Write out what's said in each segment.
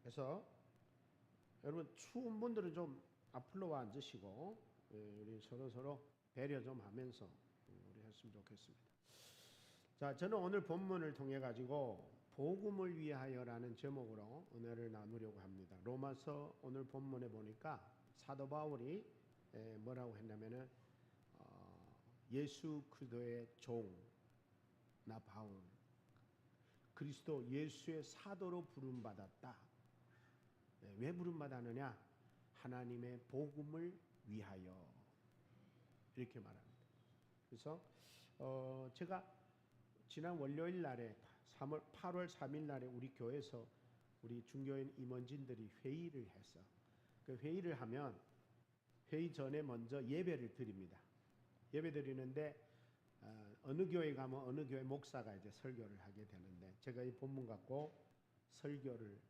그래서 여러분 추운 분들은 좀 앞으로 와 앉으시고 우리 서로 배려 좀 하면서 우리 했으면 좋겠습니다. 자, 저는 오늘 본문을 통해 가지고 복음을 위하여라는 제목으로 은혜를 나누려고 합니다. 로마서 오늘 본문에 보니까 사도 바울이 뭐라고 했냐면은 예수 그리스도의 종, 나 바울, 그리스도 예수의 사도로 부름받았다. 왜 부름받았느냐? 하나님의 복음을 위하여 이렇게 말합니다. 그래서 제가 지난 월요일 날에 8월 3일 날에 우리 교회에서 우리 중교인 임원진들이 회의를 해서 그 회의를 하면 회의 전에 먼저 예배를 드립니다. 예배 드리는데 어느 교회 가면 어느 교회 목사가 이제 설교를 하게 되는데 제가 이 본문 갖고 설교를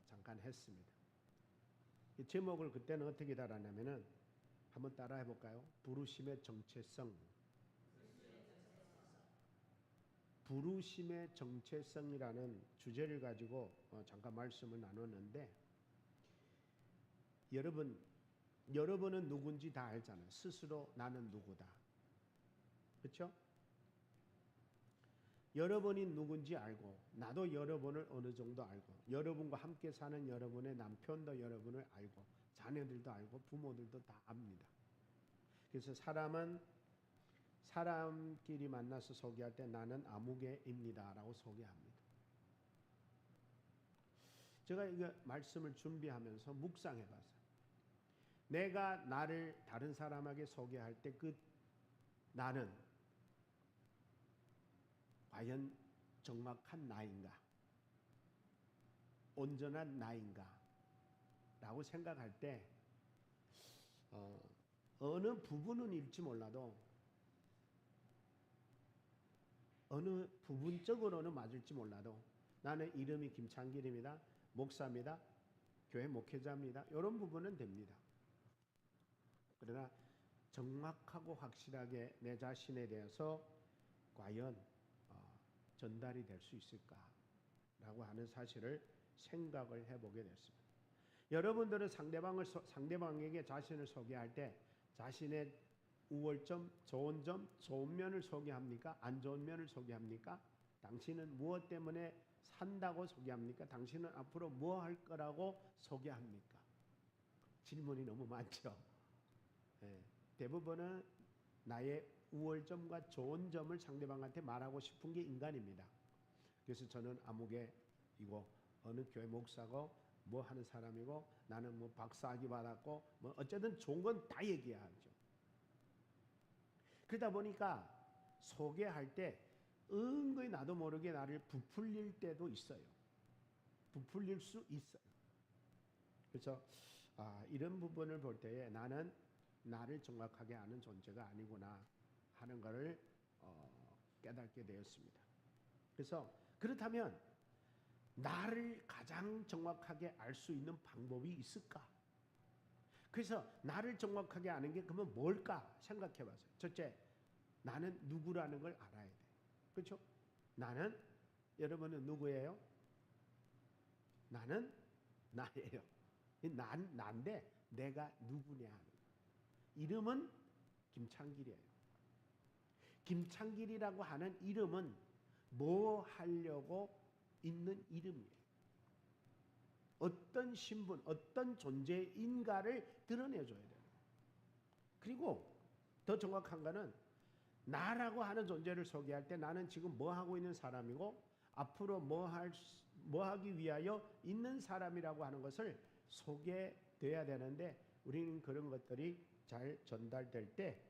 잠깐 했습니다. 이 제목을 그때는 어떻게 달았냐면은 한번 따라 해볼까요? 부르심의 정체성. 부르심의 정체성이라는 주제를 가지고 잠깐 말씀을 나눴는데 여러분은 누군지 다 알잖아요. 스스로 나는 누구다. 그렇죠? 여러분이 누군지 알고 나도 여러분을 어느 정도 알고 여러분과 함께 사는 여러분의 남편도 여러분을 알고 자녀들도 알고 부모들도 다 압니다. 그래서 사람끼리 만나서 소개할 때 나는 아무개입니다 라고 소개합니다. 제가 이거 말씀을 준비하면서 묵상해 봤어요. 내가 나를 다른 사람에게 소개할 때 그 나는 과연 정확한 나인가? 온전한 나인가? 라고 생각할 때 어느 부분은 일지 몰라도 어느 부분적으로는 맞을지 몰라도 나는 이름이 김창길입니다. 목사입니다. 교회 목회자입니다. 이런 부분은 됩니다. 그러나 정확하고 확실하게 내 자신에 대해서 과연 전달이 될 수 있을까라고 하는 사실을 생각을 해보게 됐습니다. 여러분들은 상대방에게 자신을 소개할 때 자신의 우월점, 좋은 점, 좋은 면을 소개합니까? 안 좋은 면을 소개합니까? 당신은 무엇 때문에 산다고 소개합니까? 당신은 앞으로 뭐 할 거라고 소개합니까? 질문이 너무 많죠. 대부분은 나의 우월점과 좋은 점을 상대방한테 말하고 싶은 게 인간입니다. 그래서 저는 아무개이고 어느 교회 목사고 뭐 하는 사람이고 나는 뭐 박사학위 받았고 뭐 어쨌든 좋은 건 다 얘기하죠. 그러다 보니까 소개할 때 은근히 나도 모르게 나를 부풀릴 때도 있어요. 부풀릴 수 있어요. 그래서 이런 부분을 볼 때에 나는 나를 정확하게 아는 존재가 아니구나 하는 것을 깨닫게 되었습니다. 그래서 그렇다면 나를 가장 정확하게 알 수 있는 방법이 있을까? 그래서 나를 정확하게 아는 게 그러면 뭘까 생각해 봤어요. 첫째, 나는 누구라는 걸 알아야 돼. 그렇죠? 여러분은 누구예요? 나는 나예요. 난데 내가 누구냐 하는 거예요. 이름은 김창길이에요. 김창길이라고 하는 이름은 뭐 하려고 있는 이름이에요. 어떤 신분, 어떤 존재인가를 드러내줘야 돼요. 그리고 더 정확한 거는 나라고 하는 존재를 소개할 때 나는 지금 뭐 하고 있는 사람이고 앞으로 뭐 하기 위하여 있는 사람이라고 하는 것을 소개돼야 되는데 우리는 그런 것들이 잘 전달될 때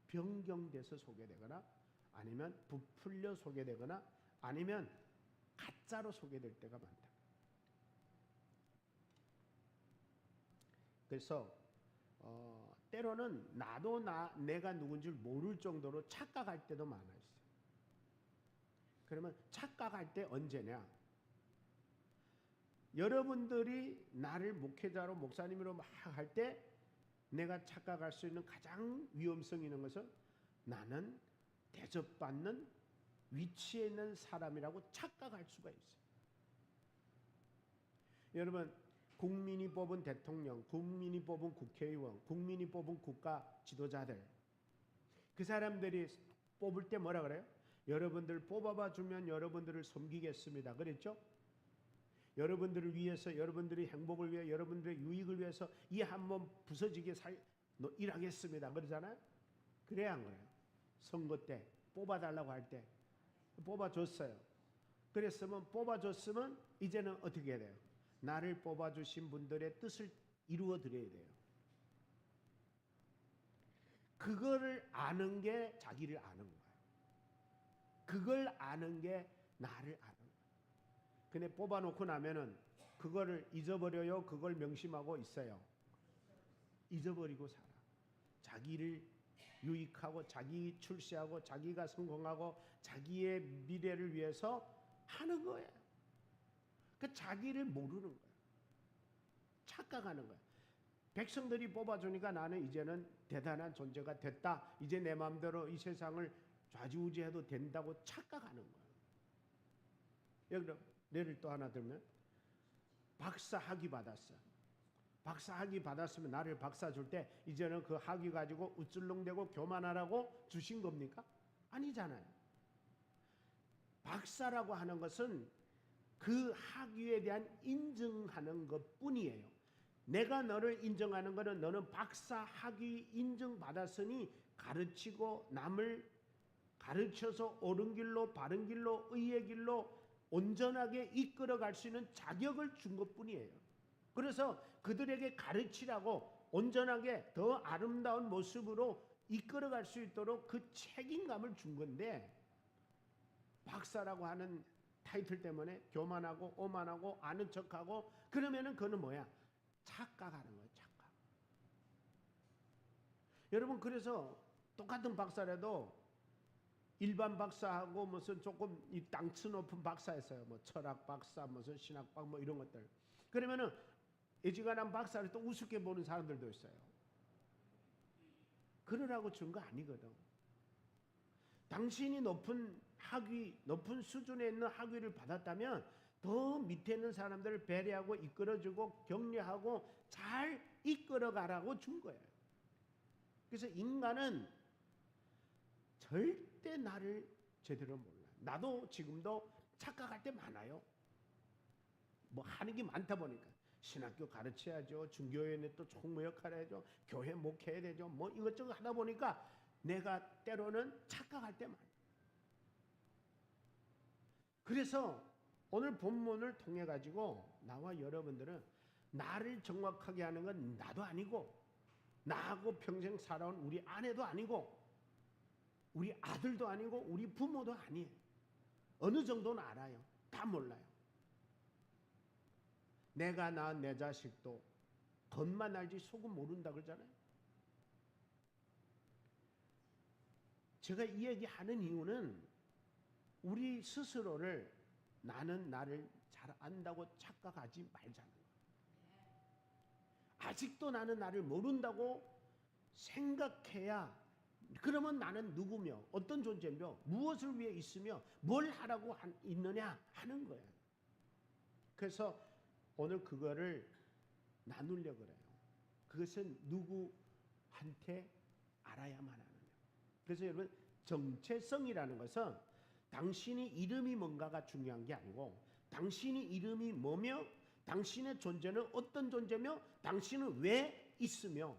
변경돼서 소개되거나 아니면 부풀려 소개되거나 아니면 가짜로 소개될 때가 많다. 그래서 때로는 나도 내가 누군지 모를 정도로 착각할 때도 많아요. 그러면 착각할 때 언제냐? 여러분들이 나를 목회자로 목사님으로 막 할 때 내가 착각할 수 있는 가장 위험성 있는 것은 나는 대접받는 위치에 있는 사람이라고 착각할 수가 있어요. 여러분, 국민이 뽑은 대통령, 국민이 뽑은 국회의원, 국민이 뽑은 국가 지도자들, 그 사람들이 뽑을 때 뭐라 그래요? 여러분들 뽑아봐 주면 여러분들을 섬기겠습니다. 그랬죠? 여러분들을 위해서, 여러분들의 행복을 위해, 여러분들의 유익을 위해서 이 한 몸 부서지게 일하겠습니다. 그러잖아요? 그래야 한 거예요. 선거 때 뽑아달라고 할 때 뽑아줬어요. 그랬으면, 뽑아줬으면 이제는 어떻게 해야 돼요? 나를 뽑아주신 분들의 뜻을 이루어 드려야 돼요. 그거를 아는 게 자기를 아는 거예요. 그걸 아는 게 나를 아는 거예요. 근데 뽑아놓고 나면은 그거를 잊어버려요? 그걸 명심하고 있어요? 잊어버리고 살아. 자기를 유익하고 자기 출세하고 자기가 성공하고 자기의 미래를 위해서 하는 거예요. 그 자기를 모르는 거예요. 착각하는 거예요. 백성들이 뽑아주니까 나는 이제는 대단한 존재가 됐다. 이제 내 마음대로 이 세상을 좌지우지해도 된다고 착각하는 거예요. 여기로 예를 또 하나 들면, 박사 학위 받았어. 박사 학위 받았으면 나를 박사 줄 때 이제는 그 학위 가지고 우쭐렁대고 교만하라고 주신 겁니까? 아니잖아요. 박사라고 하는 것은 그 학위에 대한 인정하는 것뿐이에요. 내가 너를 인정하는 것은 너는 박사 학위 인정받았으니 가르치고 남을 가르쳐서 옳은 길로, 바른 길로, 의의 길로 온전하게 이끌어갈 수 있는 자격을 준 것뿐이에요. 그래서 그들에게 가르치라고 온전하게 더 아름다운 모습으로 이끌어갈 수 있도록 그 책임감을 준 건데, 박사라고 하는 타이틀 때문에 교만하고 오만하고 아는 척하고 그러면은 그거는 뭐야? 착각하는 거예요. 착각. 여러분, 그래서 똑같은 박사라도 일반 박사하고 무슨 조금 이档次 높은 박사였어요. 뭐 철학 박사, 무슨 신학 박사, 뭐 이런 것들. 그러면은 애지간한 박사를 또 우습게 보는 사람들도 있어요. 그러라고 준 거 아니거든. 당신이 높은 학위, 높은 수준에 있는 학위를 받았다면 더 밑에 있는 사람들을 배려하고 이끌어주고 격려하고 잘 이끌어가라고 준 거예요. 그래서 인간은 절대 나를 제대로 몰라요. 나도 지금도 착각할 때 많아요. 뭐 하는 게 많다 보니까. 신학교 가르쳐야죠. 중교회는 또 총무 역할을 해야죠. 교회 목회해야 되죠. 뭐 이것저것 하다 보니까 내가 때로는 착각할 때 많아요. 그래서 오늘 본문을 통해 가지고 나와 여러분들은 나를 정확하게 하는 건 나도 아니고, 나하고 평생 살아온 우리 아내도 아니고, 우리 아들도 아니고, 우리 부모도 아니에요. 어느 정도는 알아요. 다 몰라요. 내가 낳은 내 자식도 겉만 알지 속은 모른다 그러잖아요. 제가 이 얘기하는 이유는 우리 스스로를 나는 나를 잘 안다고 착각하지 말자는 거예요. 아직도 나는 나를 모른다고 생각해야, 그러면 나는 누구며 어떤 존재며 무엇을 위해 있으며 뭘 하라고 있느냐 하는 거예요. 그래서 오늘 그거를 나누려고 그래요. 그것은 누구한테 알아야만 하느냐. 그래서 여러분, 정체성이라는 것은 당신이 이름이 뭔가가 중요한 게 아니고, 당신이 이름이 뭐며 당신의 존재는 어떤 존재며 당신은 왜 있으며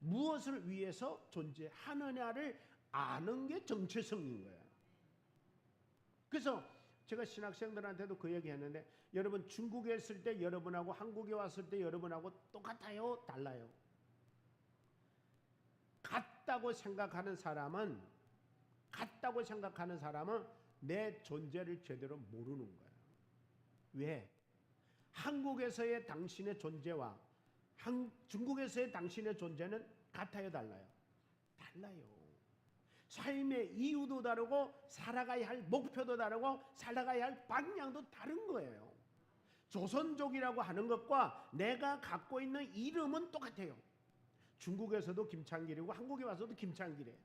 무엇을 위해서 존재하느냐를 아는 게 정체성인 거예요. 그래서 제가 신학생들한테도 그 얘기 했는데, 여러분 중국에 있을 때 여러분하고 한국에 왔을 때 여러분하고 똑같아요? 달라요? 같다고 생각하는 사람은 내 존재를 제대로 모르는 거예요. 왜? 한국에서의 당신의 존재와 중국에서의 당신의 존재는 같아요? 달라요? 달라요. 삶의 이유도 다르고 살아가야 할 목표도 다르고 살아가야 할 방향도 다른 거예요. 조선족이라고 하는 것과 내가 갖고 있는 이름은 똑같아요. 중국에서도 김창길이고 한국에 와서도 김창길이에요.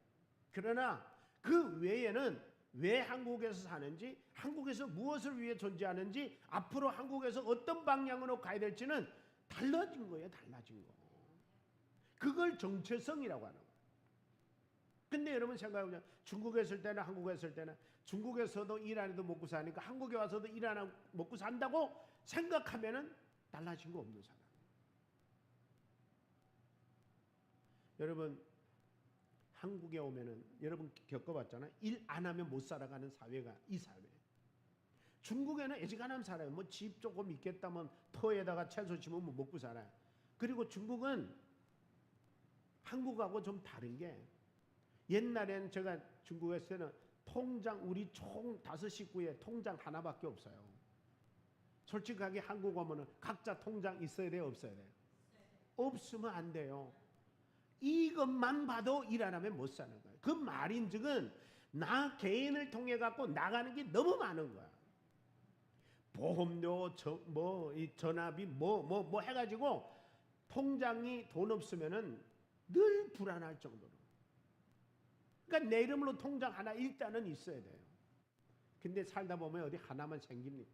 그러나 그 외에는 왜 한국에서 사는지, 한국에서 무엇을 위해 존재하는지, 앞으로 한국에서 어떤 방향으로 가야 될지는 달라진 거예요. 달라진 거. 그걸 정체성이라고 하는 거예요. 근데 여러분 생각해보면 중국에 있을 때나 한국에 있을 때나 중국에서도 일 안 해도 먹고 사니까 한국에 와서도 일 안 하고 먹고 산다고 생각하면은 달라진 거 없는 사람. 여러분 한국에 오면은 여러분 겪어봤잖아요. 일 안 하면 못 살아가는 사회가 이 사회. 중국에는 애지간하면 살아요. 뭐 집 조금 있겠다면 터에다가 채소 심으면 먹고 살아요. 그리고 중국은 한국하고 좀 다른 게 옛날에는 제가 중국에 있을 때는 통장 우리 총 5식구에 통장 하나밖에 없어요. 솔직하게 한국 오면은 각자 통장 있어야 돼요, 없어야 돼요? 없으면 안 돼요. 이것만 봐도 일 안 하면 못 사는 거예요. 그 말인즉은 나 개인을 통해 갖고 나가는 게 너무 많은 거야. 보험료, 전화비 뭐 해가지고 통장이 돈 없으면은 늘 불안할 정도로. 그러니까 내 이름으로 통장 하나 일단은 있어야 돼요. 근데 살다 보면 어디 하나만 생깁니까?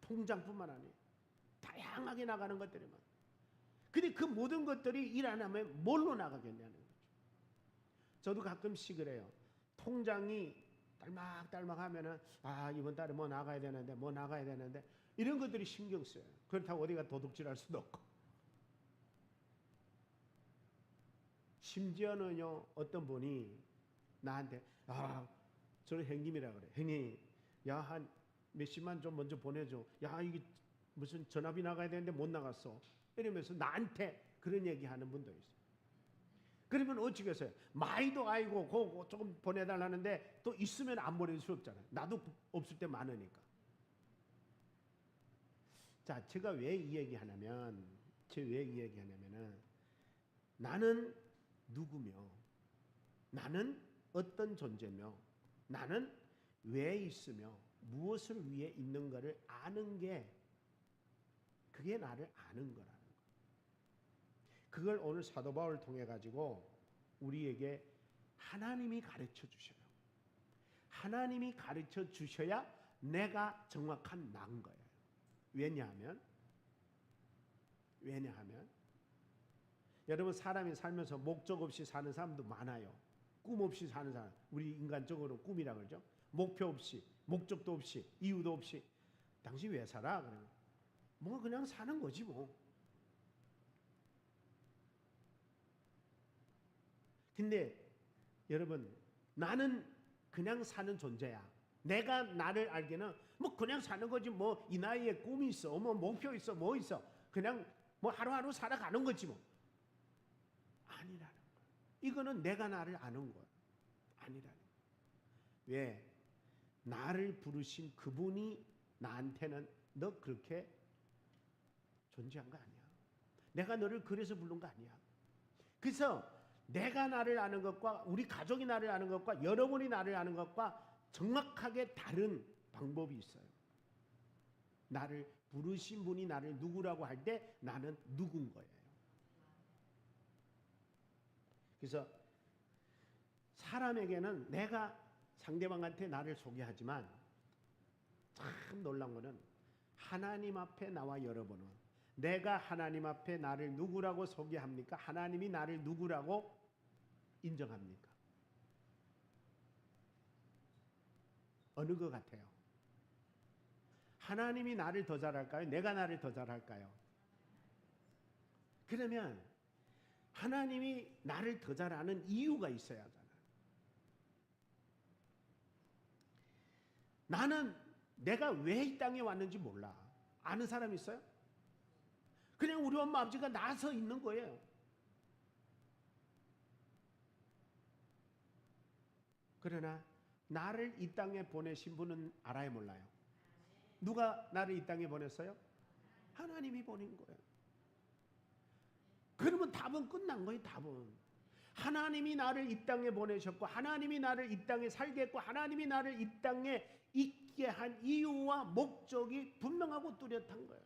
통장뿐만 아니에요. 다양하게 나가는 것들이 많아요. 근데 그 모든 것들이 일 안 하면 뭘로 나가겠냐는 거죠. 저도 가끔씩 그래요. 통장이 딸막딸막 하면은 이번 달에 뭐 나가야 되는데 이런 것들이 신경 써요. 그렇다고 어디가 도둑질할 수도 없고. 심지어는요 어떤 분이 나한테 저는 형님이라 그래. 형님 한 몇십만 좀 먼저 보내줘. 이게 무슨 전화비 나가야 되는데 못 나갔어. 이러면서 나한테 그런 얘기하는 분도 있어요. 그러면 어찌겠어요? 많이도 아니고 그거 조금 보내달라는데 또 있으면 안 보낼 수 없잖아요. 나도 없을 때 많으니까. 자, 제가 왜 이 얘기하냐면은 나는 누구며, 나는 어떤 존재며, 나는 왜 있으며 무엇을 위해 있는가를 아는 게 그게 나를 아는 거라는 거예요. 그걸 오늘 사도 바울을 통해 가지고 우리에게 하나님이 가르쳐 주셔요. 하나님이 가르쳐 주셔야 내가 정확한 나인 거예요. 왜냐하면 여러분 사람이 살면서 목적 없이 사는 사람도 많아요. 꿈 없이 사는 사람, 우리 인간적으로 꿈이라 그러죠. 목표 없이, 목적도 없이, 이유도 없이. 당신 왜 살아? 그러면 뭐 그냥 사는 거지 뭐. 근데 여러분 나는 그냥 사는 존재야. 내가 나를 알기는 뭐 그냥 사는 거지 뭐. 이 나이에 꿈이 있어, 뭐 목표 있어, 뭐 있어. 그냥 뭐 하루하루 살아가는 거지 뭐. 아니라는 거야. 이거는 내가 나를 아는 거야. 아니라는 거야. 왜? 나를 부르신 그분이 나한테는 너 그렇게 존재한 거 아니야. 내가 너를 그래서 부른 거 아니야. 그래서 내가 나를 아는 것과 우리 가족이 나를 아는 것과 여러분이 나를 아는 것과 정확하게 다른 방법이 있어요. 나를 부르신 분이 나를 누구라고 할 때 나는 누군 거예요. 그래서 사람에게는 내가 상대방한테 나를 소개하지만 참 놀란 거는 하나님 앞에 나와 여러분은 내가 하나님 앞에 나를 누구라고 소개합니까? 하나님이 나를 누구라고 인정합니까? 어느 것 같아요? 하나님이 나를 더 잘할까요? 내가 나를 더 잘할까요? 그러면 하나님이 나를 더 잘하는 이유가 있어야 하잖아요. 나는 내가 왜 이 땅에 왔는지 몰라. 아는 사람 있어요? 그냥 우리 엄마 아버지가 낳아서 있는 거예요. 그러나 나를 이 땅에 보내신 분은 알아요, 몰라요? 누가 나를 이 땅에 보냈어요? 하나님이 보낸 거예요. 그러면 답은 끝난 거예요. 답은 하나님이 나를 이 땅에 보내셨고 하나님이 나를 이 땅에 살게 했고 하나님이 나를 이 땅에 있게 한 이유와 목적이 분명하고 뚜렷한 거예요.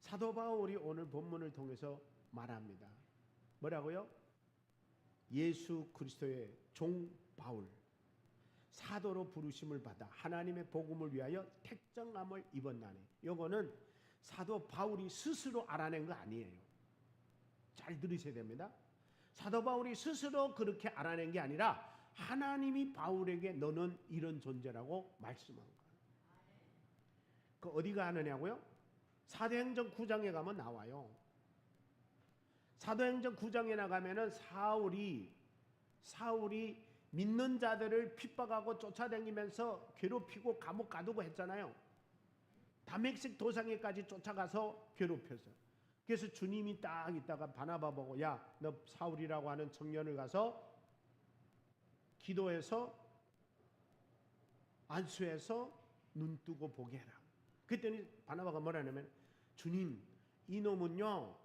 사도 바울이 오늘 본문을 통해서 말합니다. 뭐라고요? 예수 그리스도의 종 바울 사도로 부르심을 받아 하나님의 복음을 위하여 택정함을 입었나니, 요거는 사도 바울이 스스로 알아낸 거 아니에요. 잘 들으셔야 됩니다. 사도 바울이 스스로 그렇게 알아낸 게 아니라 하나님이 바울에게 너는 이런 존재라고 말씀한 거예요. 그 어디가 하느냐고요? 사도행전 9장에 가면 나와요. 사도행전 9장에 나가면은 사울이 믿는 자들을 핍박하고 쫓아다니면서 괴롭히고 감옥 가두고 했잖아요. 다메섹 도상에까지 쫓아가서 괴롭혔어요. 그래서 주님이 딱 있다가 바나바 보고, 야, 너 사울이라고 하는 청년을 가서 기도해서 안수해서 눈 뜨고 보게 해라. 그랬더니 바나바가 뭐라냐면, 주님, 이놈은요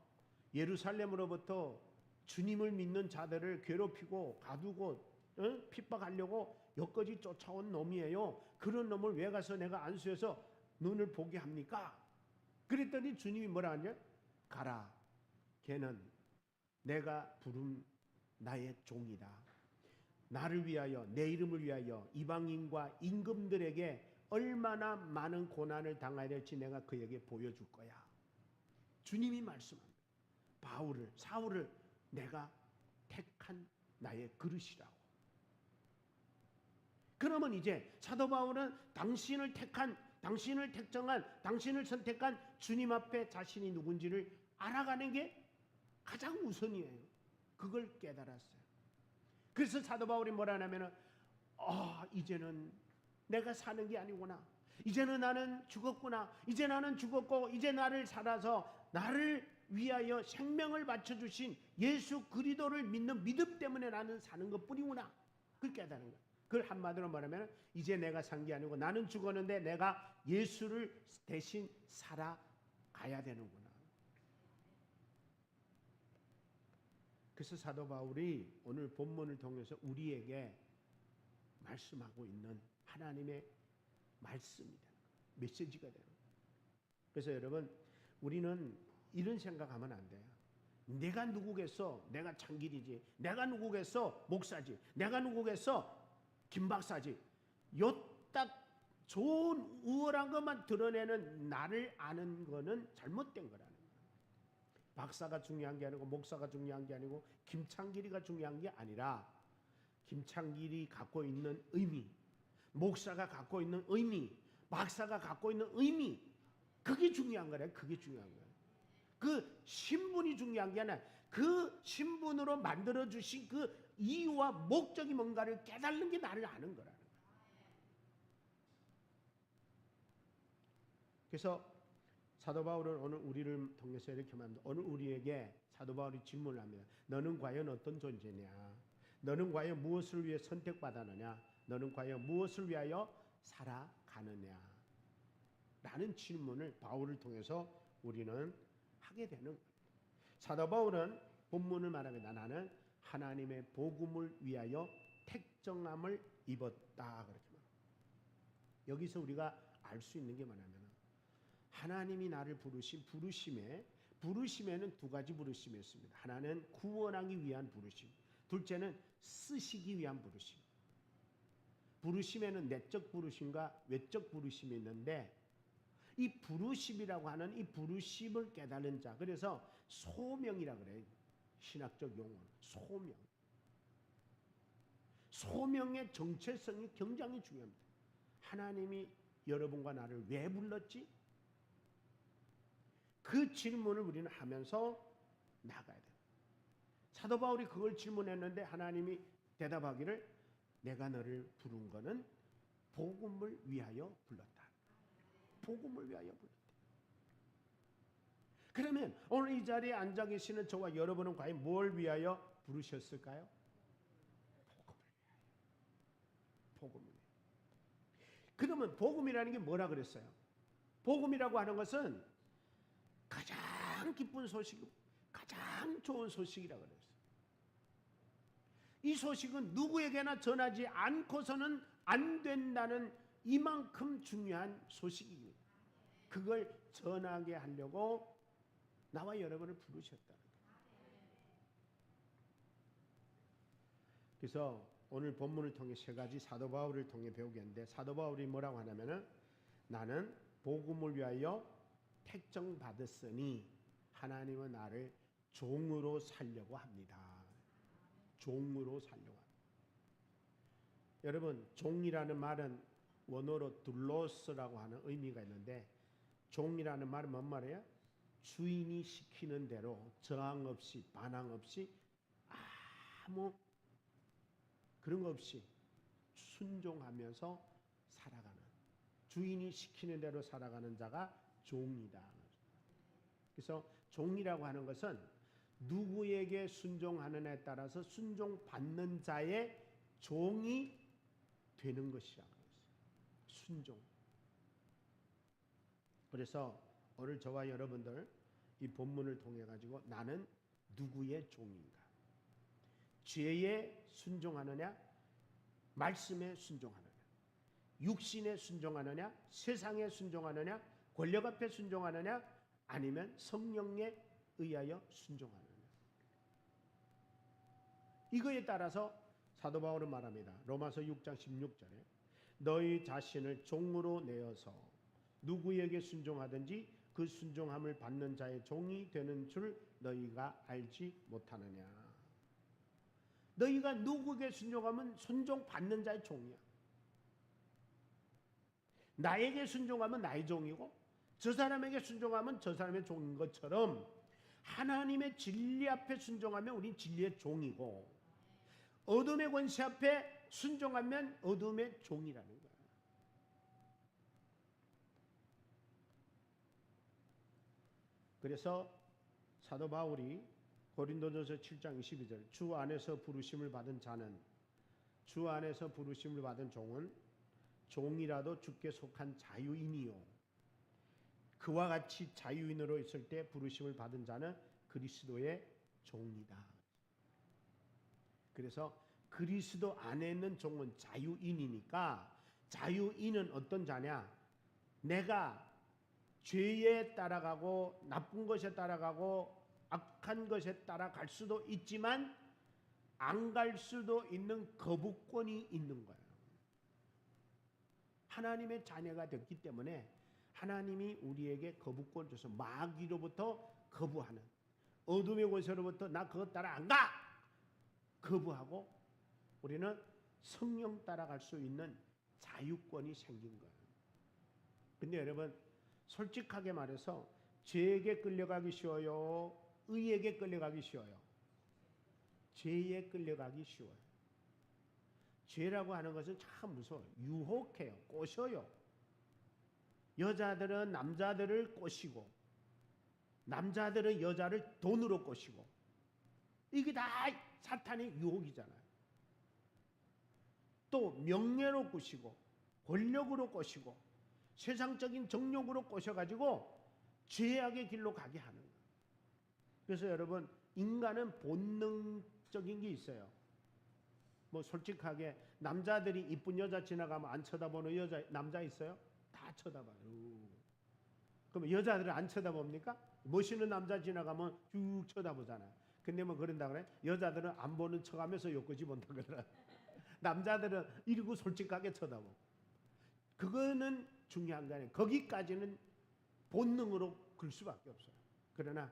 예루살렘으로부터 주님을 믿는 자들을 괴롭히고 가두고 핍박하려고 여기까지 쫓아온 놈이에요. 그런 놈을 왜 가서 내가 안수해서 눈을 보게 합니까? 그랬더니 주님이 뭐라 하냐? 가라. 걔는 내가 부른 나의 종이다. 나를 위하여, 내 이름을 위하여 이방인과 임금들에게 얼마나 많은 고난을 당해야 될지 내가 그에게 보여줄 거야. 주님이 말씀합니다. 사울을 내가 택한 나의 그릇이라고. 그러면 이제 사도 바울은 당신을 택정한, 당신을 선택한 주님 앞에 자신이 누군지를 알아가는 게 가장 우선이에요. 그걸 깨달았어요. 그래서 사도 바울이 뭐라 하냐면은, 이제는 내가 사는 게 아니구나. 이제는 나는 죽었구나. 이제 나는 죽었고 이제 나를 살아서 나를 위하여 생명을 바쳐주신 예수 그리스도를 믿는 믿음 때문에 나는 사는 것뿐이구나. 그걸 깨달은 거야. 그걸 한마디로 말하면 이제 내가 산 게 아니고 나는 죽었는데 내가 예수를 대신 살아가야 되는구나. 그래서 사도 바울이 오늘 본문을 통해서 우리에게 말씀하고 있는 하나님의 말씀이 되는 거예요. 메시지가 되는 거예요. 그래서 여러분, 우리는 이런 생각하면 안 돼요. 내가 누구겠어? 내가 창길이지. 내가 누구겠어? 목사지. 내가 누구겠어? 김박사지. 요 딱 좋은 우월한 것만 드러내는 나를 아는 거는 잘못된 거라는 거예요. 박사가 중요한 게 아니고 목사가 중요한 게 아니고 김창길이가 중요한 게 아니라 김창길이 갖고 있는 의미, 목사가 갖고 있는 의미, 박사가 갖고 있는 의미, 그게 중요한 거래요. 그게 중요한 거예요. 그 신분이 중요한 게 아니라 그 신분으로 만들어 주신 그 이유와 목적이 뭔가를 깨달는 게 나를 아는 거라는 거예요. 그래서 사도 바울은 오늘 우리를 통해서 이렇게 말합니다. 오늘 우리에게 사도 바울이 질문을 합니다. 너는 과연 어떤 존재냐? 너는 과연 무엇을 위해 선택받았느냐? 너는 과연 무엇을 위하여 살아가느냐? 라는 질문을 바울을 통해서 우리는 하게 되는 겁니다. 사도 바울은 본문을 말합니다. 나는 하나님의 복음을 위하여 택정함을 입었다. 그렇게 말합니다. 여기서 우리가 알 수 있는 게 뭐냐면 하나님이 나를 부르신 부르심에는 두 가지 부르심이 있습니다. 하나는 구원하기 위한 부르심, 둘째는 쓰시기 위한 부르심. 부르심에는 내적 부르심과 외적 부르심이 있는데 이 부르심이라고 하는 이 부르심을 깨달은 자, 그래서 소명이라 그래요. 신학적 용어 소명. 소명의 정체성이 굉장히 중요합니다. 하나님이 여러분과 나를 왜 불렀지? 그 질문을 우리는 하면서 나가야 돼요. 사도 바울이 그걸 질문했는데 하나님이 대답하기를 내가 너를 부른 거는 복음을 위하여 불렀다. 복음을 위하여 불렀다. 그러면 오늘 이 자리에 앉아 계시는 저와 여러분은 과연 뭘 위하여 부르셨을까요? 복음을 위하여. 복음을 위하여. 그러면 복음이라는 게 뭐라 그랬어요? 복음이라고 하는 것은 가장 기쁜 소식, 가장 좋은 소식이라고 그랬어요. 이 소식은 누구에게나 전하지 않고서는 안 된다는 이만큼 중요한 소식입니다. 그걸 전하게 하려고 나와 여러분을 부르셨다는 거예요. 그래서 오늘 본문을 통해 세 가지 사도 바울을 통해 배우겠는데, 사도 바울이 뭐라고 하냐면은 나는 복음을 위하여 택정받았으니 하나님은 나를 종으로 살려고 합니다. 종으로 살려고 합니다. 여러분, 종이라는 말은 원어로 둘로스라고 하는 의미가 있는데, 종이라는 말은 뭔 말이에요? 주인이 시키는 대로 저항 없이 반항 없이 아무 그런 거 없이 순종하면서 살아가는, 주인이 시키는 대로 살아가는 자가 종이다. 그래서 종이라고 하는 것은 누구에게 순종하느냐에 따라서 순종받는 자의 종이 되는 것이라는 것이에요. 순종. 그래서 오늘 저와 여러분들 이 본문을 통해 가지고 나는 누구의 종인가? 죄에 순종하느냐? 말씀에 순종하느냐? 육신에 순종하느냐? 세상에 순종하느냐? 권력 앞에 순종하느냐? 아니면 성령에 의하여 순종하느냐? 이거에 따라서 사도 바울은 말합니다. 로마서 6장 16절에 너희 자신을 종으로 내어서 누구에게 순종하든지 그 순종함을 받는 자의 종이 되는 줄 너희가 알지 못하느냐? 너희가 누구에게 순종하면 순종받는 자의 종이야. 나에게 순종하면 나의 종이고 저 사람에게 순종하면 저 사람의 종인 것처럼 하나님의 진리 앞에 순종하면 우린 진리의 종이고 어둠의 권세 앞에 순종하면 어둠의 종이라는 거야. 그래서 사도 바울이 고린도전서 7장 22절 주 안에서 부르심을 받은 자는, 주 안에서 부르심을 받은 종은 종이라도 주께 속한 자유인이요 그와 같이 자유인으로 있을 때 부르심을 받은 자는 그리스도의 종이다. 그래서 그리스도 안에 있는 종은 자유인이니까, 자유인은 어떤 자냐? 내가 죄에 따라가고 나쁜 것에 따라가고 악한 것에 따라갈 수도 있지만 안 갈 수도 있는 거부권이 있는 거예요. 하나님의 자녀가 됐기 때문에 하나님이 우리에게 거부권을 줘서 마귀로부터 거부하는, 어둠의 권세로부터 나 그것 따라 안 가! 거부하고 우리는 성령 따라갈 수 있는 자유권이 생긴 거예요. 근데 여러분, 솔직하게 말해서 죄에게 끌려가기 쉬워요? 의에게 끌려가기 쉬워요? 죄에 끌려가기 쉬워요. 죄라고 하는 것은 참 무서워요. 유혹해요. 꼬셔요. 여자들은 남자들을 꼬시고 남자들은 여자를 돈으로 꼬시고 이게 다 사탄의 유혹이잖아요. 또 명예로 꼬시고 권력으로 꼬시고 세상적인 정욕으로 꼬셔가지고 죄악의 길로 가게 하는 거예요. 그래서 여러분, 인간은 본능적인 게 있어요. 뭐 솔직하게 남자들이 이쁜 여자 지나가면 안 쳐다보는 남자 있어요? 다 쳐다봐요. 그럼 여자들은 안 쳐다봅니까? 멋있는 남자 지나가면 쭉 쳐다보잖아요. 근데 뭐 그런다 그래? 여자들은 안 보는 척하면서 욕구지 본다 그러더라. 남자들은 이러고 솔직하게 쳐다보고. 그거는 중요한 거 아니에요. 거기까지는 본능으로 글 수밖에 없어요. 그러나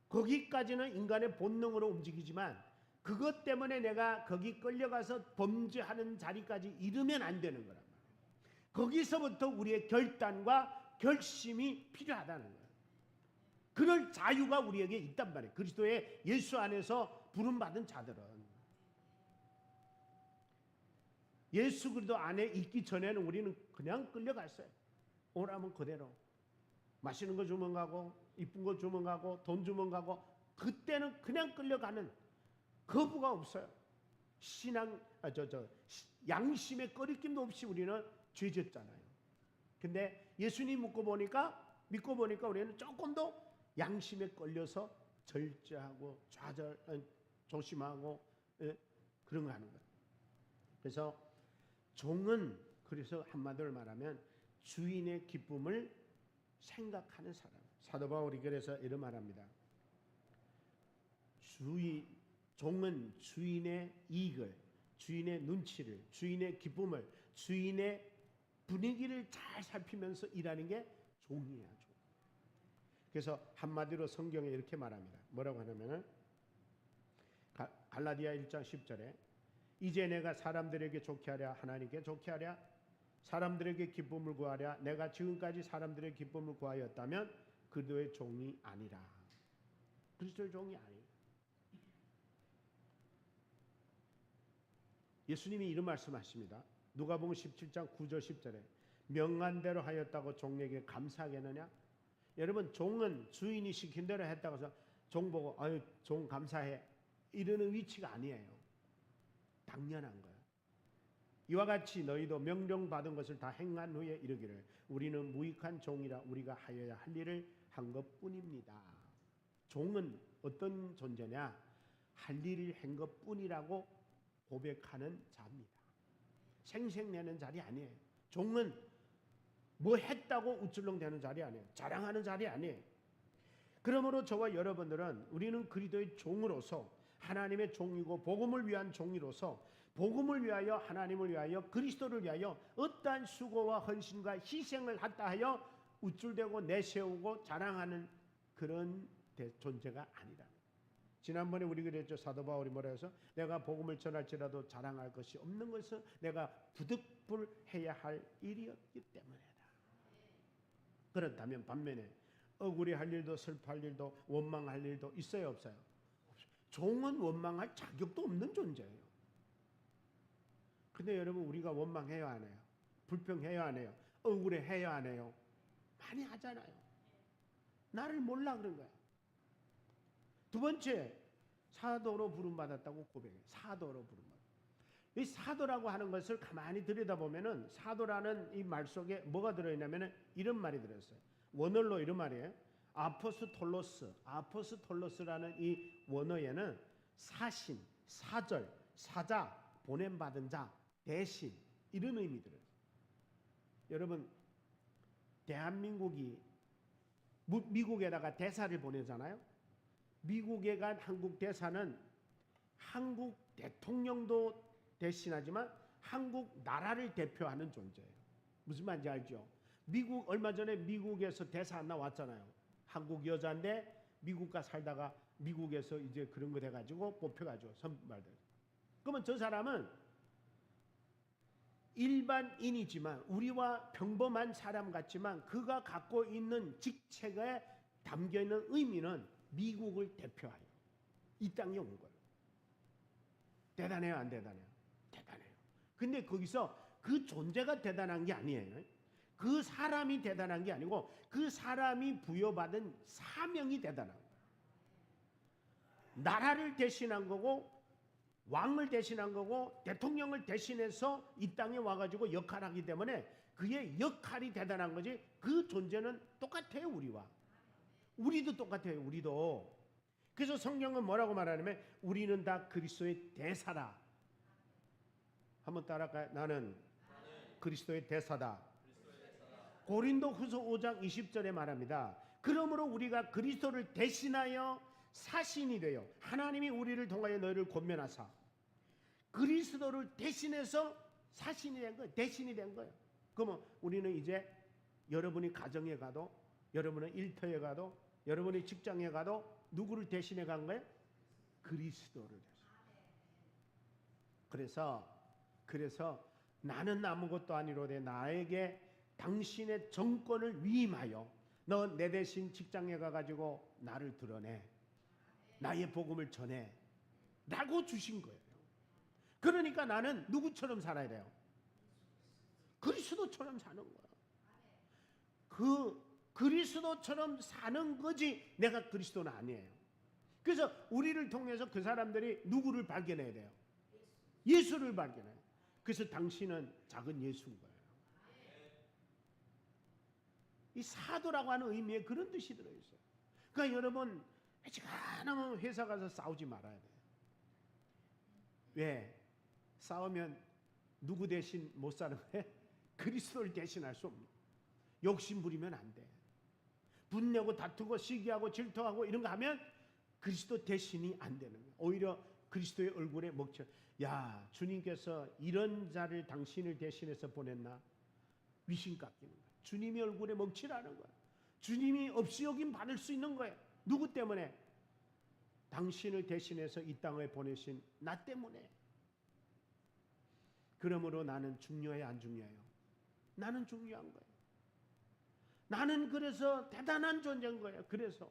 거기까지는 인간의 본능으로 움직이지만 그것 때문에 내가 거기 끌려가서 범죄하는 자리까지 이르면 안 되는 거란 말이에요. 거기서부터 우리의 결단과 결심이 필요하다는 거예요. 그럴 자유가 우리에게 있단 말이에요. 그리스도의 예수 안에서 부름받은 자들은. 예수 그리스도 안에 있기 전에는 우리는 그냥 끌려갔어요. 오라면 그대로. 맛있는 거 주면 가고 이쁜 거 주면 가고 돈 주면 가고 그때는 그냥 끌려가는, 거부가 없어요. 양심의 꺼리낌도 없이 우리는 죄졌잖아요. 근데 예수님 믿고 보니까 우리는 조금 더 양심에 끌려서 절제하고 조심하고 그런 거 하는 거예요. 그래서 종은, 그래서 한마디로 말하면 주인의 기쁨을 생각하는 사람. 사도 바울이 그래서 이런 말합니다. 종은 주인의 이익을, 주인의 눈치를, 주인의 기쁨을, 주인의 분위기를 잘 살피면서 일하는 게 종이에요. 종. 그래서 한마디로 성경에 이렇게 말합니다. 뭐라고 하냐면은 갈라디아 1장 10절에 이제 내가 사람들에게 좋게 하랴 하나님께 좋게 하랴 사람들에게 기쁨을 구하랴 내가 지금까지 사람들의 기쁨을 구하였다면 그리스도의 종이 아니라. 그리스도의 종이 아니라. 예수님이 이런 말씀하십니다. 누가복음 17장 9절 10절에 명한 대로 하였다고 종에게 감사하겠느냐? 여러분, 종은 주인이 시킨 대로 했다고 해서 종 보고 아유 종 감사해 이러는 위치가 아니에요. 당연한 거예요. 이와 같이 너희도 명령받은 것을 다 행한 후에 이르기를 우리는 무익한 종이라 우리가 하여야 할 일을 한 것뿐입니다. 종은 어떤 존재냐? 할 일을 한 것뿐이라고 고백하는 자입니다. 생색내는 자리 아니에요. 종은 뭐 했다고 우쭐렁대는 자리 아니에요. 자랑하는 자리 아니에요. 그러므로 저와 여러분들은 우리는 그리스도의 종으로서 하나님의 종이고 복음을 위한 종이로서 복음을 위하여 하나님을 위하여 그리스도를 위하여 어떠한 수고와 헌신과 희생을 하다 하여 우쭐대고 내세우고 자랑하는 그런 존재가 아니라. 지난번에 우리 그랬죠. 사도 바울이 뭐라 해서 내가 복음을 전할지라도 자랑할 것이 없는 것은 내가 부득불해야 할 일이었기 때문이다. 그렇다면 반면에 억울해할 일도 슬퍼할 일도 원망할 일도 있어요 없어요? 종은 원망할 자격도 없는 존재예요. 근데 여러분 우리가 원망해야 안 해요? 불평해야 안 해요? 억울해해야 안 해요? 많이 하잖아요. 나를 몰라 그런 거야. 두 번째, 사도로 부름받았다고 고백해요. 사도로 부름받았다. 이 사도라고 하는 것을 가만히 들여다보면은 사도라는 이 말 속에 뭐가 들어있냐면은 이런 말이 들어있어요. 원어로 이런 말이에요. 아포스톨로스, 아포스톨로스라는 이 원어에는 사신, 사절, 사자, 보냄받은 자, 대신 이런 의미 들어요. 여러분 대한민국이 미국에다가 대사를 보내잖아요. 미국에 간 한국 대사는 한국 대통령도 대신하지만 한국 나라를 대표하는 존재예요. 무슨 말인지 알죠? 미국 얼마 전에 미국에서 대사 안 나왔잖아요. 한국 여자인데 미국가 살다가 미국에서 이제 그런 거 돼가지고 뽑혀가지고 선발돼. 그러면 저 사람은 일반인이지만 우리와 평범한 사람 같지만 그가 갖고 있는 직책에 담겨 있는 의미는 미국을 대표하여 이 땅에 온 거예요. 대단해요, 안 대단해요? 대단해요. 근데 거기서 그 존재가 대단한 게 아니에요. 그 사람이 대단한 게 아니고 그 사람이 부여받은 사명이 대단한 거예요. 나라를 대신한 거고 왕을 대신한 거고 대통령을 대신해서 이 땅에 와가지고 역할하기 때문에 그의 역할이 대단한 거지. 그 존재는 똑같아요. 우리와. 우리도 똑같아요. 우리도. 그래서 성경은 뭐라고 말하냐면 우리는 다 그리스도의 대사다. 한번 따라할까요? 나는 그리스도의 대사다. 고린도후서 5장 20절에 말합니다. 그러므로 우리가 그리스도를 대신하여 사신이 되어 하나님이 우리를 통하여 너희를 권면하사 그리스도를 대신해서 사신이 된 거예요. 대신이 된 거예요. 그러면 우리는 이제 여러분이 가정에 가도 여러분의 일터에 가도 여러분의 직장에 가도 누구를 대신해 간 거예요? 그리스도를 대신. 그래서 나는 아무것도 아니로되 나에게 당신의 정권을 위임하여 너 내 대신 직장에 가가지고 나를 드러내 나의 복음을 전해 라고 주신 거예요. 그러니까 나는 누구처럼 살아야 돼요? 그리스도처럼 사는 거야. 그 그리스도처럼 사는 거지 내가 그리스도는 아니에요. 그래서 우리를 통해서 그 사람들이 누구를 발견해야 돼요? 예수를 발견해요. 그래서 당신은 작은 예수인 거예요. 이 사도라고 하는 의미에 그런 뜻이 들어있어요. 그러니까 여러분 하나만 회사 가서 싸우지 말아야 돼요. 왜? 싸우면 누구 대신 못 사는 거예요? 그리스도를 대신할 수 없는. 욕심 부리면 안 돼. 분내고 다투고 시기하고 질투하고 이런 거 하면 그리스도 대신이 안 되는 거예요. 오히려 그리스도의 얼굴에 먹쳐. 야, 주님께서 이런 자를 당신을 대신해서 보냈나? 위신 깎이는 거야. 주님이 얼굴에 먹칠하는 거야. 주님이 없이 여긴 받을 수 있는 거야. 누구 때문에? 당신을 대신해서 이 땅에 보내신 나 때문에. 그러므로 나는 중요해, 안 중요해요? 나는 중요한 거예요. 나는 그래서 대단한 존재인 거예요. 그래서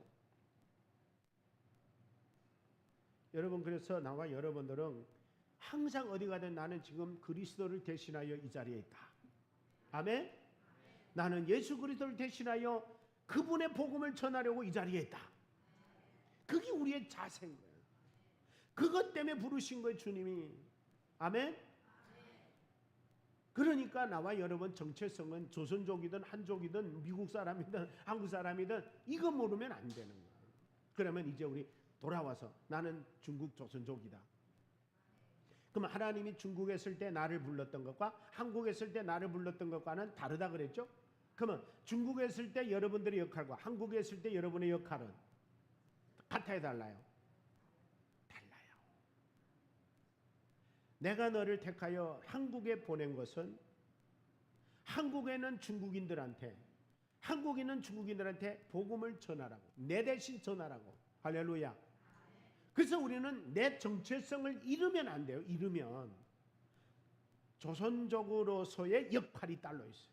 여러분, 그래서 나와 여러분들은 항상 어디 가든 나는 지금 그리스도를 대신하여 이 자리에 있다. 아멘? 나는 예수 그리스도를 대신하여 그분의 복음을 전하려고 이 자리에 있다. 그게 우리의 자세인 거예요. 그것 때문에 부르신 거예요, 주님이. 아멘? 그러니까 나와 여러분 정체성은 조선족이든 한족이든 미국 사람이든 한국 사람이든 이거 모르면 안 되는 거예요. 그러면 이제 우리 돌아와서 나는 중국 조선족이다. 그럼 하나님이 중국에 있을 때 나를 불렀던 것과 한국에 있을 때 나를 불렀던 것과는 다르다 그랬죠? 그러면 중국에 있을 때 여러분들의 역할과 한국에 있을 때 여러분의 역할은 같아요, 달라요? 달라요. 내가 너를 택하여 한국에 보낸 것은 한국에는 중국인들한테, 한국인은 중국인들한테 복음을 전하라고, 내 대신 전하라고. 할렐루야. 그래서 우리는 내 정체성을 잃으면 안 돼요. 잃으면 조선족으로서의 역할이 딸려 있어요.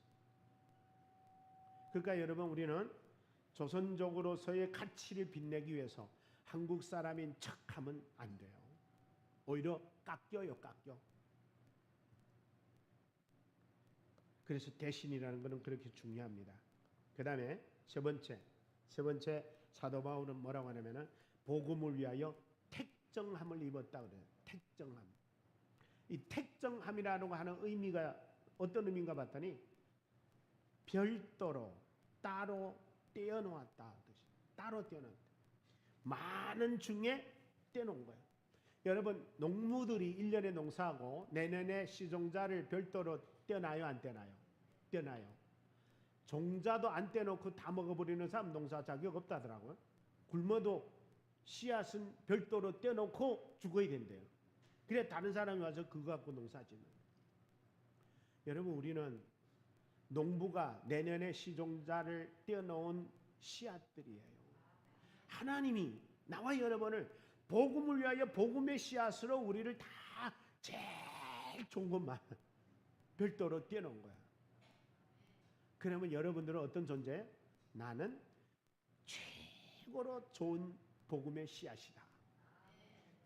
그러니까 여러분, 우리는 조선족으로서의 가치를 빛내기 위해서 한국 사람인 척하면 안 돼요. 오히려 깎여요, 깎여. 그래서 대신이라는 것은 그렇게 중요합니다. 그 다음에 세 번째 사도 바울은 뭐라고 하냐면은 복음을 위하여 택정함을 입었다 그래요. 택정함. 이 택정함이라고 하는 의미가 어떤 의미인가 봤더니 별도로 따로 떼어놓았다 뜻이. 따로 떼어놓았다. 많은 중에 떼놓은 거예요. 여러분, 농부들이 1년에 농사하고 내년에 시종자를 별도로 떼어놔요, 안 떼어놔요? 떼어놔요. 종자도 안 떼놓고 다 먹어버리는 사람 농사 자격 없다더라고요. 굶어도 씨앗은 별도로 떼어놓고 죽어야 된대요. 그래 다른 사람이 와서 그거 갖고 농사 짓는 거예요. 여러분, 우리는 농부가 내년에 시종자를 떼어놓은 씨앗들이에요. 하나님이 나와 여러분을 복음을 위하여 복음의 씨앗으로 우리를 다 제일 좋은 것만 별도로 떼어놓은 거야. 그러면 여러분들은 어떤 존재? 나는 최고로 좋은 복음의 씨앗이다.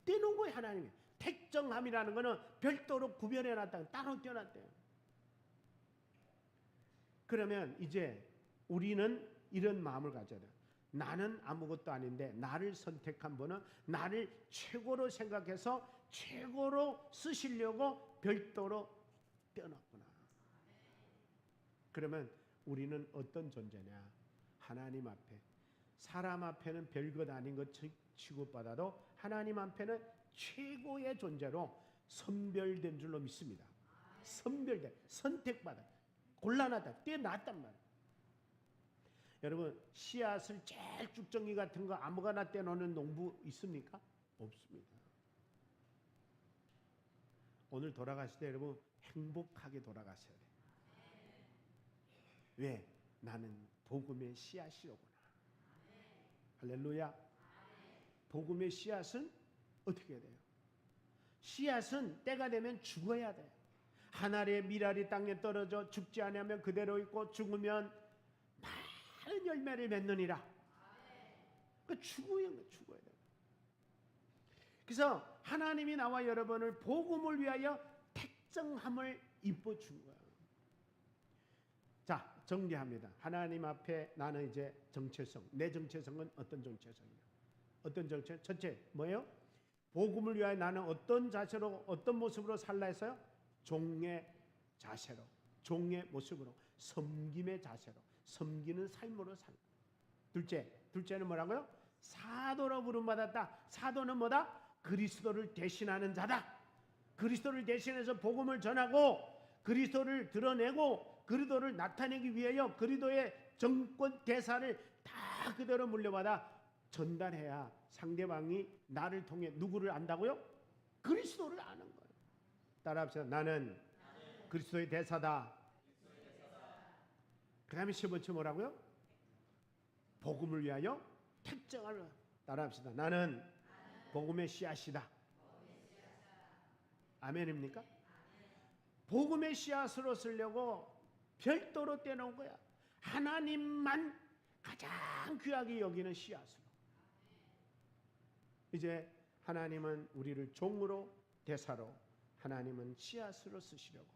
떼놓은 거예요, 하나님이. 택정함이라는 것은 별도로 구별해놨다, 따로 떼어놨대요. 그러면 이제 우리는 이런 마음을 가져야 돼요. 나는 아무것도 아닌데 나를 선택한 분은 나를 최고로 생각해서 최고로 쓰시려고 별도로 떼어놨구나. 그러면 우리는 어떤 존재냐? 하나님 앞에, 사람 앞에는 별것 아닌 것 취급받아도 하나님 앞에는 최고의 존재로 선별된 줄로 믿습니다. 선별된, 선택받아, 골라놨다, 떼어놨단 말이에요. 여러분, 씨앗을 제일 쭉정이 같은 거 아무거나 떼놓는 농부 있습니까? 없습니다. 오늘 돌아가실 때 여러분 행복하게 돌아가셔야 돼요. 왜? 나는 복음의 씨앗이로구나. 할렐루야. 복음의 씨앗은 어떻게 해야 돼요? 씨앗은 때가 되면 죽어야 돼요. 하늘의 미랄이 땅에 떨어져 죽지 않으면 그대로 있고 죽으면 많은 열매를 맺느니라. 그러니까 죽어야 돼요. 그래서 하나님이 나와 여러분을 복음을 위하여 택정함을 입어준 거예요. 자, 정리합니다. 하나님 앞에 나는 이제 정체성, 내 정체성은 어떤 정체성이냐? 어떤 정체? 첫째 뭐예요? 복음을 위하여 나는 어떤 자세로, 어떤 모습으로 살라 했어요? 종의 자세로, 종의 모습으로, 섬김의 자세로, 섬기는 삶으로 살라. 둘째는 뭐라고요? 사도로 부름받았다. 사도는 뭐다? 그리스도를 대신하는 자다. 그리스도를 대신해서 복음을 전하고 그리스도를 드러내고 그리스도를 나타내기 위하여 그리스도의 정권 대사를 다 그대로 물려받아 전달해야 상대방이 나를 통해 누구를 안다고요? 그리스도를 아는 거예요. 따라합시다. 나는 그리스도의 대사다. 그 다음에 10번째 뭐라고요? 복음을 위하여 택정하라. 따라합시다. 나는 복음의 씨앗이다. 아멘입니까? 복음의 씨앗으로 쓰려고 별도로 떼놓은 거야. 하나님만 가장 귀하게 여기는 씨앗으로. 이제 하나님은 우리를 종으로 대사로, 하나님은 씨앗으로 쓰시려고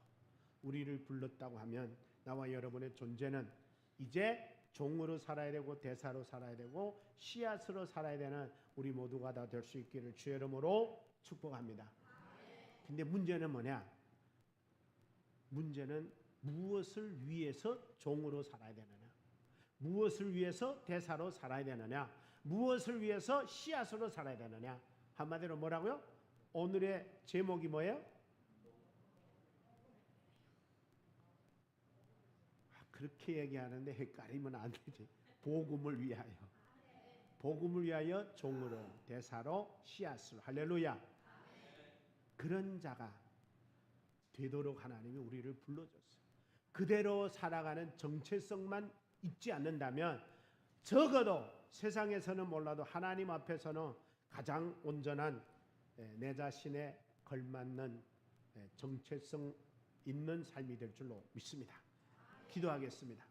우리를 불렀다고 하면 나와 여러분의 존재는 이제 종으로 살아야 되고 대사로 살아야 되고 씨앗으로 살아야 되는 우리 모두가 다 될 수 있기를 주의 이름으로 축복합니다. 근데 문제는 뭐냐? 문제는 무엇을 위해서 종으로 살아야 되느냐? 무엇을 위해서 대사로 살아야 되느냐? 무엇을 위해서 씨앗으로 살아야 되느냐? 한마디로 뭐라고요? 오늘의 제목이 뭐예요? 그렇게 얘기하는데 헷갈리면 안 되지. 복음을 위하여. 복음을 위하여 종으로, 대사로, 씨앗으로. 할렐루야. 그런 자가 되도록 하나님이 우리를 불러줬어요. 그대로 살아가는 정체성만 잊지 않는다면 적어도 세상에서는 몰라도 하나님 앞에서는 가장 온전한 내 자신에 걸맞는 정체성 있는 삶이 될 줄로 믿습니다. 기도하겠습니다.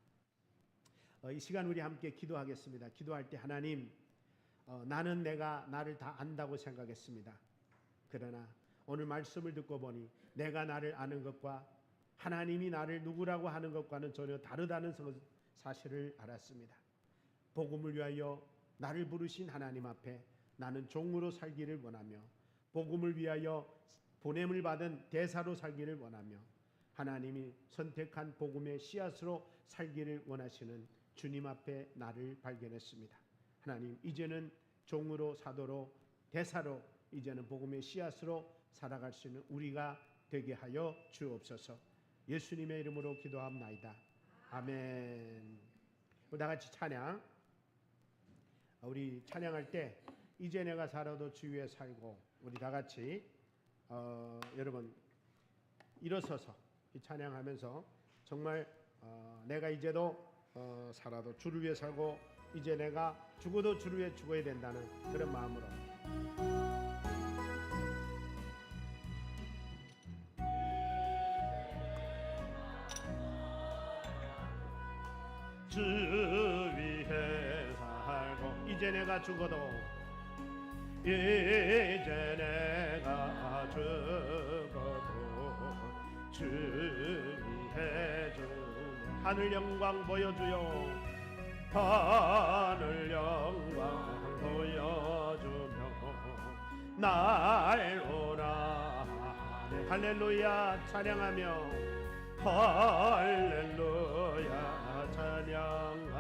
이 시간 우리 함께 기도하겠습니다. 기도할 때 하나님, 나는 내가 나를 다 안다고 생각했습니다. 그러나 오늘 말씀을 듣고 보니 내가 나를 아는 것과 하나님이 나를 누구라고 하는 것과는 전혀 다르다는 사실을 알았습니다. 복음을 위하여 나를 부르신 하나님 앞에 나는 종으로 살기를 원하며 복음을 위하여 보냄을 받은 대사로 살기를 원하며 하나님이 선택한 복음의 씨앗으로 살기를 원하시는 주님 앞에 나를 발견했습니다. 하나님, 이제는 종으로 사도로 대사로 이제는 복음의 씨앗으로 살아갈 수 있는 우리가 되게 하여 주옵소서. 예수님의 이름으로 기도합나이다. 아멘. 우리 다 같이 찬양. 우리 찬양할 때 이제 내가 살아도 주 위에 살고, 우리 다 같이 여러분 일어서서 이 찬양하면서 정말 내가 이제도 살아도 주를 위해 살고 이제 내가 죽어도 주를 위해 죽어야 된다는 그런 마음으로 주 위해 살고 이제 내가 죽어도 이제 내가 죽어도 주 위해 주며 하늘 영광 보여주요 하늘 영광 보여주며 날 오라네. 할렐루야 찬양하며 할렐루야 찬양하며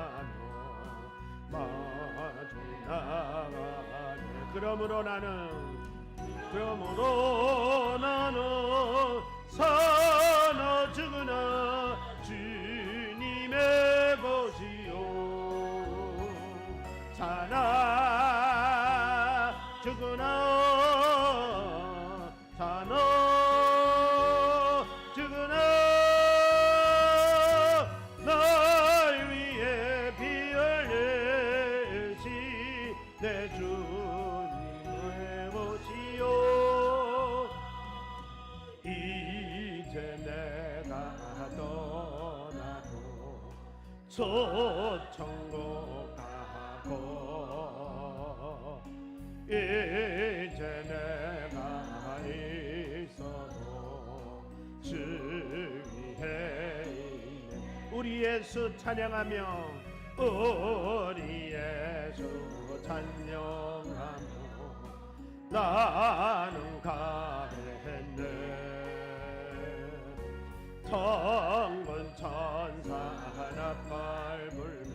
마주 나가네. 그러므로 나는 사나 죽으나 주님의 것이요 사나 죽으나 사나 죽으나 날 위해 피 흘리시 내 주님의 것이요 이제 내가 떠나도 소천국 가고 이제 내가 있어도 주 위에 있네. 우리 예수 찬양하며 우리 예수 찬양하며 나는 가겠네. 성문 천사나 밟으며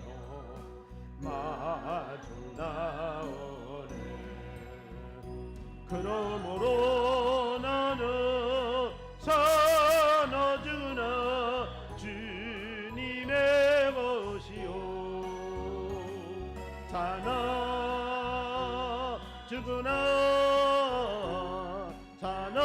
마주 나오네. 그러므로 나는 사나 죽으나 주님의 것이요 사나 죽으나 사나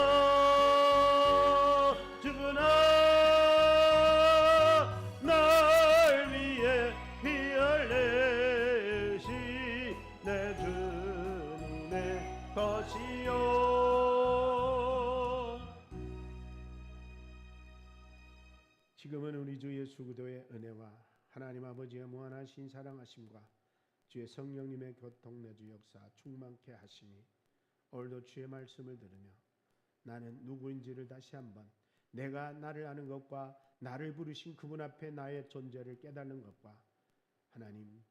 예수 그리스도의 은혜와 하나님 아버지의 무한하신 사랑하심과 주의 성령님의 교통 내주 역사 충만케 하시니 오늘도 주의 말씀을 들으며 나는 누구인지를 다시 한번 내가 나를 아는 것과 나를 부르신 그분 앞에 나의 존재를 깨닫는 것과 하나님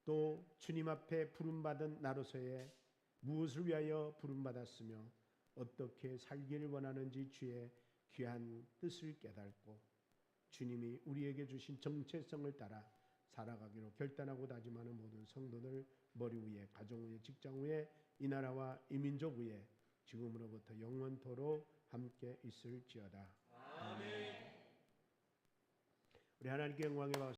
또 주님 앞에 부름받은 나로서의 무엇을 위하여 부름받았으며 어떻게 살기를 원하는지 주의 귀한 뜻을 깨닫고 주님이 우리에게 주신 정체성을 따라 살아가기로 결단하고 다짐하는 모든 성도들 머리 위에 가정 위에 직장 위에 이 나라와 이 민족 위에 지금으로부터 영원토록 함께 있을지어다. 아멘. 우리 하나님께 영광의 박수